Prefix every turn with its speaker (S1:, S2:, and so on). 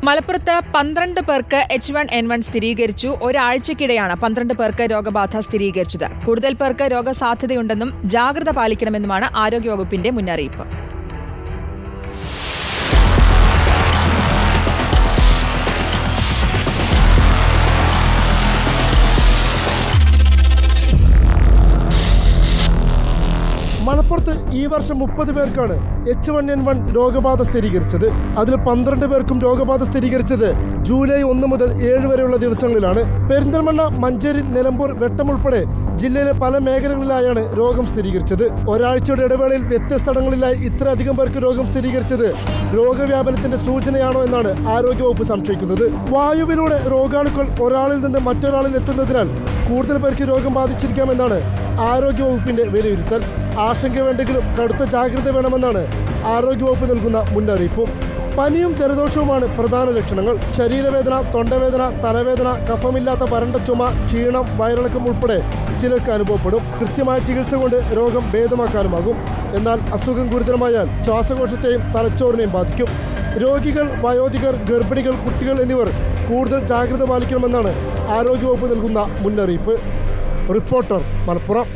S1: മലപ്പുറത്ത് 12 പേർക്ക് H1N1 സ്ഥിരീകരിച്ചു. ഒരാഴ്ചക്കിടെയാണ് 12 പേർക്ക് രോഗബാധ സ്ഥിരീകരിച്ചത്. കൂടുതൽ പേർക്ക് രോഗസാധ്യതയുണ്ടെന്നും ജാഗ്രത പാലിക്കണമെന്നുമാണ് ആരോഗ്യവകുപ്പിന്റെ മുന്നറിയിപ്പ്.
S2: മലപ്പുറത്ത് ഈ വർഷം 30 പേർക്കാണ് H1N1 രോഗബാധ സ്ഥിരീകരിച്ചത്. അതിൽ 12 പേർക്കും രോഗബാധ സ്ഥിരീകരിച്ചത് ജൂലൈ 1 മുതൽ 7 വരെയുള്ള ദിവസങ്ങളിലാണ്. പെരിന്തൽമണ്ണ, മഞ്ചേരി, നിലമ്പൂർ, വെട്ടം ഉൾപ്പെടെ ജില്ലയിലെ പല മേഖലകളിലായാണ് രോഗം സ്ഥിരീകരിച്ചത്. ഒരാഴ്ചയുടെ ഇടവേളയിൽ വ്യത്യസ്തടങ്ങളിലായി ഇത്രയധികം പേർക്ക് രോഗം സ്ഥിരീകരിച്ചത് രോഗവ്യാപനത്തിന്റെ സൂചനയാണോ എന്നാണ് ആരോഗ്യവകുപ്പ് സംശയിക്കുന്നത്. വായുവിലൂടെ രോഗാണുക്കൾ ഒരാളിൽ നിന്ന് മറ്റൊരാളിൽ എത്തുന്നതിനാൽ കൂടുതൽ പേർക്ക് രോഗം ബാധിച്ചിരിക്കാമെന്നാണ് ആരോഗ്യവകുപ്പിന്റെ വിലയിരുത്തൽ. ആശങ്ക വേണ്ടെങ്കിലും കടുത്ത ജാഗ്രത വേണമെന്നാണ് ആരോഗ്യവകുപ്പ് നൽകുന്ന മുന്നറിയിപ്പും. പനിയും ജലദോഷവുമാണ് പ്രധാന ലക്ഷണങ്ങൾ. ശരീരവേദന, തൊണ്ടവേദന, തലവേദന, കഫമില്ലാത്ത വരണ്ട ചുമ, ക്ഷീണം, വയറിളക്കം ഉൾപ്പെടെ ചിലർക്ക് അനുഭവപ്പെടും. കൃത്യമായ ചികിത്സ കൊണ്ട് രോഗം ഭേദമാക്കാനുമാകും. എന്നാൽ അസുഖം ഗുരുതരമായാൽ ശ്വാസകോശത്തെയും തലച്ചോറിനെയും ബാധിക്കും. രോഗികൾ, വയോധികർ, ഗർഭിണികൾ, കുട്ടികൾ എന്നിവർ കൂടുതൽ ജാഗ്രത പാലിക്കണമെന്നാണ് ആരോഗ്യവകുപ്പ് നൽകുന്ന മുന്നറിയിപ്പ്. റിപ്പോർട്ടർ, മലപ്പുറം.